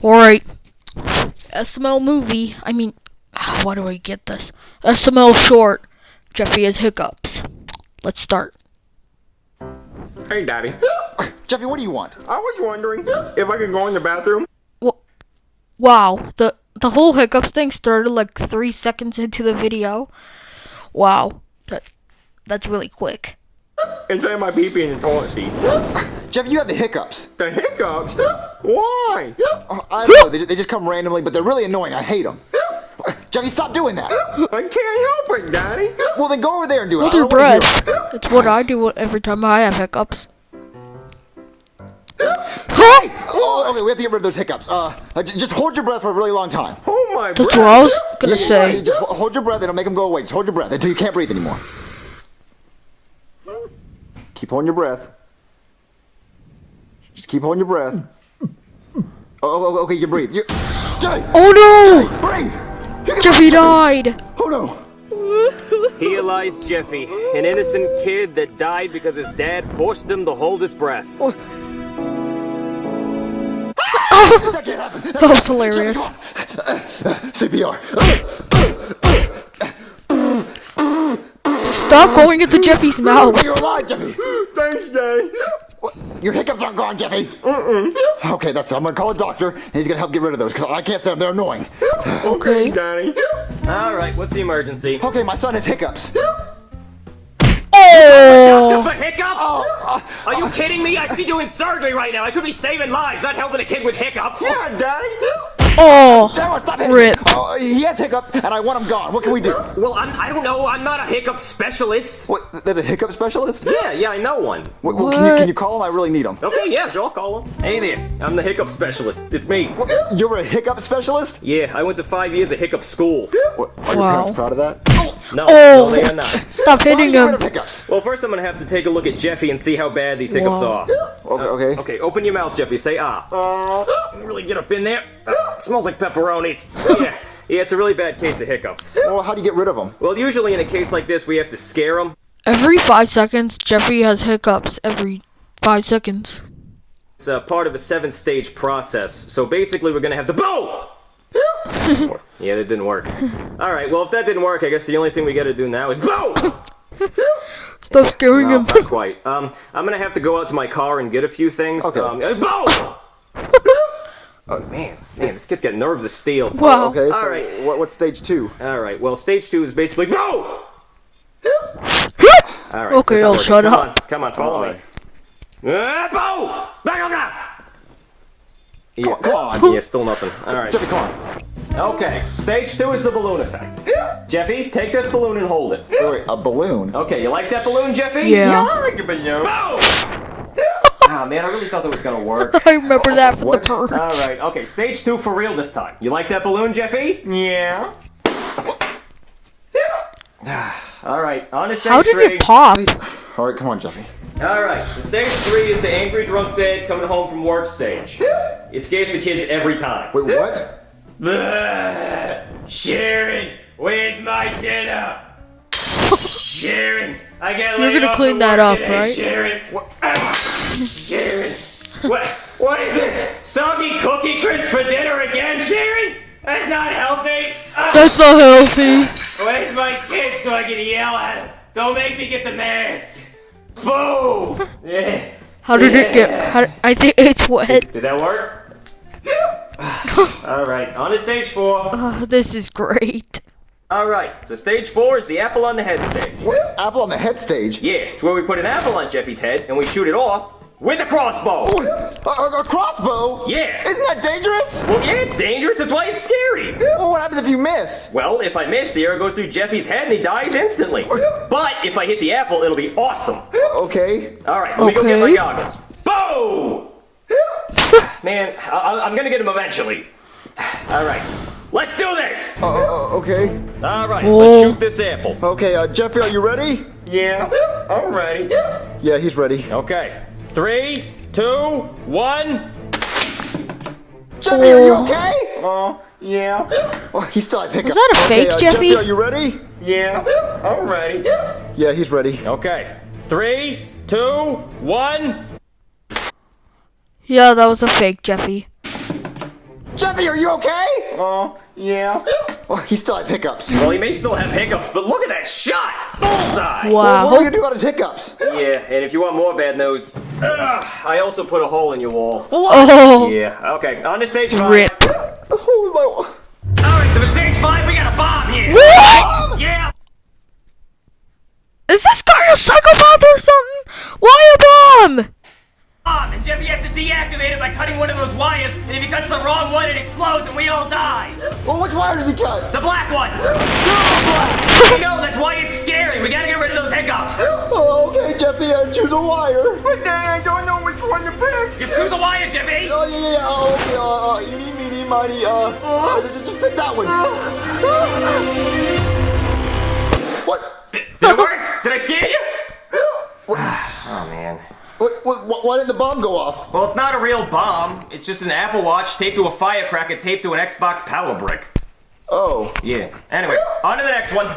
Alright. SML movie. I mean, why do I get this? SML short. Jeffy has hiccups. Let's start. Hey, Daddy. Jeffy, what do you want? I was wondering if I could go in the bathroom. Wow. The whole hiccups thing started like 3 seconds into the video. Wow. That's really quick. Inside my pee-pee in the toilet seat. Jeffy, you have the hiccups. The hiccups? Why? I don't know. They just come randomly, but they're really annoying. I hate them. Jeffy, stop doing that. I can't help it, Daddy. Well, then go over there and do it. Hold I your don't wanna breath. hear it. That's what I do every time I have hiccups. Jeffy! Oh, okay, we have to get rid of those hiccups. Just hold your breath for a really long time. Oh my That's breath. what I was gonna say. Just hold your breath. It'll make them go away. Just hold your breath until you can't breathe anymore. Keep holding your breath. Just keep holding your breath. Oh, okay, you breathe. Jeffy! Oh no! Jeffy, breathe! Jeffy died! Oh no! Here lies Jeffy, an innocent kid that died because his dad forced him to hold his breath. That can't happen! That was hilarious. CPR. Stop going into Jeffy's mouth. You're alive, Jeffy! Thanks, Daddy. What? Your hiccups aren't gone, Jeffy! Okay, that's it. I'm gonna call a doctor, and he's gonna help get rid of those, because I can't say them. They're annoying. Okay. Daddy. All right, what's the emergency? Okay, my son has hiccups. Oh! For hiccups? Are you kidding me? I could be doing surgery right now. I could be saving lives, not helping a kid with hiccups. Yeah, Daddy. Oh! Sarah, stop hitting Rip. me. Oh, he has hiccups, and I want him gone. What can we do? Well, I don't know. I'm not a hiccup specialist. What? There's a hiccup specialist? Yeah, I know one. Well, can you call him? I really need him. Okay, yeah, sure, I'll call him. Hey there, I'm the hiccup specialist. It's me. You're a hiccup specialist? Yeah, I went to 5 years of hiccup school. What, are your Wow. parents proud of that? No, they are not. Stop Why are hitting you rid of him. hiccups? Well, first I'm gonna have to take a look at Jeffy and see how bad these hiccups Wow. are. Okay. Okay, open your mouth, Jeffy. Say ah. Really get up in there. Smells like pepperonis. Yeah, it's a really bad case of hiccups. Well, how do you get rid of them? Well, usually in a case like this, we have to scare them. Every 5 seconds, Jeffy has hiccups. Every 5 seconds. It's a part of a 7-stage process. So basically, we're gonna have to boom. Yeah, that didn't work. All right, well, if that didn't work, I guess the only thing we gotta do now is boom. Stop scaring No, him. not quite. I'm gonna have to go out to my car and get a few things. Okay. Boom. Oh man, this kid's got nerves of steel. Wow. Okay, so All right. what's stage 2? All right. Well, stage 2 is basically boom. All right. Okay, that's not I'll working. shut Come up. on, come on, follow me. Boom! Back up! Yeah. Come on. Yeah, still nothing. All right. Jeffy, come on. Okay. Stage 2 is the balloon effect. Jeffy, take this balloon and hold it. Wait, a balloon? Okay, you like that balloon, Jeffy? Yeah. I like a balloon. Boom! Ah, man, I really thought that was gonna work. I remember that from the What? bird. All right. Okay, stage 2 for real this time. You like that balloon, Jeffy? Yeah. All right. On to stage How did 3. it pop? All right, come on, Jeffy. All right, so stage 3 is the angry drunk dad coming home from work stage. It scares the kids every time. Wait, what? Sharon, where's my dinner? Sharon, I got You're laid gonna off clean from that work up, today, right? Sharon, Sharon, what is this? Soggy cookie crisp for dinner again, Sharon? That's not healthy. That's not healthy. Where's my kid so I can yell at him? Don't make me get the mask. Boom! Yeah. How did it get? I think it's wet. Did that work? All right, on to stage 4. This is great. All right, so stage 4 is the apple on the head stage. What? Apple on the head stage? Yeah, it's where we put an apple on Jeffy's head and we shoot it off with a crossbow. A crossbow? Yeah. Isn't that dangerous? Well, yeah, it's dangerous. That's why it's scary. Well, what happens if you miss? Well, if I miss, the arrow goes through Jeffy's head and he dies instantly. But if I hit the apple, it'll be awesome. Okay. All right, let me go get my Okay. goggles. Boom! Man, I'm gonna get him eventually. All right, let's do this. Okay. All right, Whoa. let's shoot this apple. Okay, Jeffy, are you ready? Yeah. I'm ready. Yeah, he's ready. Okay, 3, 2, 1. Jeffy, are you okay? Yeah. Oh, he still has hiccups. Was that a fake, okay, Jeffy? Jeffy, are you ready? Yeah. I'm ready. Yeah, he's ready. Okay, 3, 2, 1. Yeah, that was a fake, Jeffy. Jeffy, are you okay? Yeah. Oh, he still has hiccups. Well, he may still have hiccups, but look at that shot! Bullseye! Wow. What are we gonna do about his hiccups? Yeah, and if you want more bad news, I also put a hole in your wall. Oh, Yeah, okay, on to stage 5. rip. Oh my. Alright, so for stage 5, we got a bomb here! What? Yeah! Is this guy a psychopath or something? Why a bomb? Bomb, and Jeffy has to deactivate it by cutting one of those wires, and if he cuts the wrong one, it explodes and we all die! Well, which wire does he cut? The black one! I know, that's why it's scary! We gotta get rid of those hiccups! Oh, okay, Jeffy, choose a wire. But then I don't know which one to pick. Just choose the wire, Jeffy! Oh, yeah. Oh, okay, eeny, meeny, miny, just pick that one. What? Did it work? Did I scare you? Oh, man. Why didn't the bomb go off? Well, it's not a real bomb. It's just an Apple Watch taped to a firecracker taped to an Xbox power brick. Oh. Yeah. Anyway, on to the next one.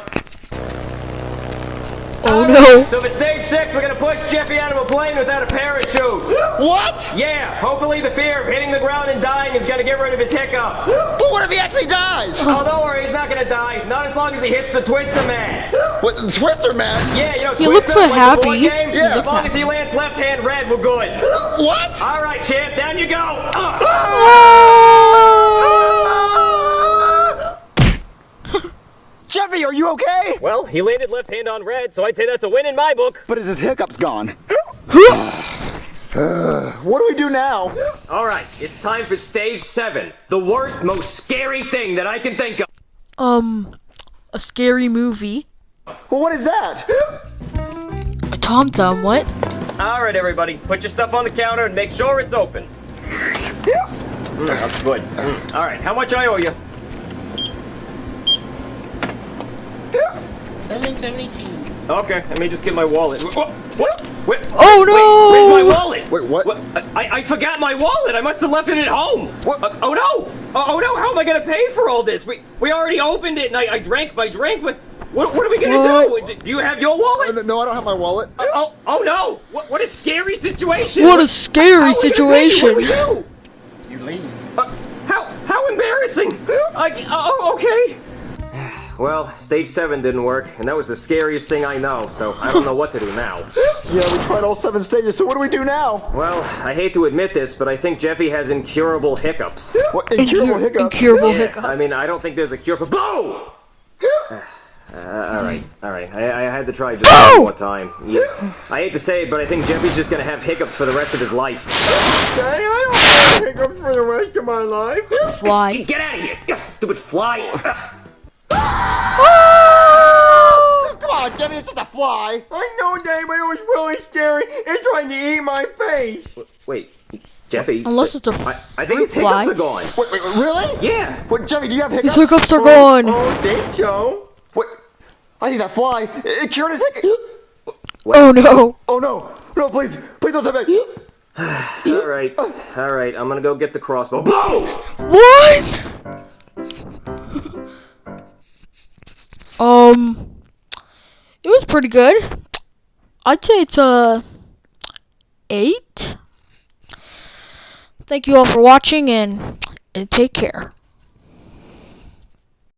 Oh no. So for stage 6, we're gonna push Jeffy out of a plane without a parachute. What? Yeah, hopefully the fear of hitting the ground and dying is gonna get rid of his hiccups. But what if he actually dies? Oh, don't worry, he's not gonna die. Not as long as he hits the twister mat. What, the Twister mat? Yeah, you know, He Twister, looks so like the happy. board game? Yeah. As long as he lands left hand red, we're good. What? All right, champ, down you go. Jeffy, are you okay? Well, he landed left hand on red, so I'd say that's a win in my book. But is his hiccups gone? What do we do now? All right, it's time for stage 7. The worst, most scary thing that I can think of. A scary movie. Well, what is that? A Tom Thumb, what? All right, everybody, put your stuff on the counter and make sure it's open. That's good. All right, how much I owe you? $7.72. Okay, let me just get my wallet. What? Oh no! Wait, where's my wallet? Wait, what? I forgot my wallet. I must have left it at home. What? Oh no! Oh no! How am I gonna pay for all this? We already opened it, and I drank my drink. But what are we gonna do? Do you have your wallet? No, I don't have my wallet. Oh no! What a scary situation! What a scary How are we gonna pay you? situation! What do we do? You leave. How embarrassing! Okay. Well, stage 7 didn't work, and that was the scariest thing I know, so I don't know what to do now. Yeah, we tried all 7 stages, so what do we do now? Well, I hate to admit this, but I think Jeffy has incurable hiccups. What, incurable hiccups? Incurable Yeah, hiccups. I mean, I don't think there's a cure for BOOM! Alright. I had to try just one more time. Yeah. I hate to say it, but I think Jeffy's just gonna have hiccups for the rest of his life. Daddy, I don't have hiccups for the rest of my life. Fly. Get out of here! You stupid fly! Come on, Jeffy, it's just a fly. I know, Daddy, but it was really scary. It's trying to eat my face. Wait, Jeffy? Unless it's a I think his fruit hiccups fly. are gone. Wait, really? Yeah. What, Jeffy, do you have His hiccups? hiccups are gone. I think so. What? I think that fly, it cured his hiccups. Oh no. Oh no, no, please don't tell me. Alright, I'm gonna go get the crossbow. BOOM! What? It was pretty good. I'd say it's a 8. Thank you all for watching and take care.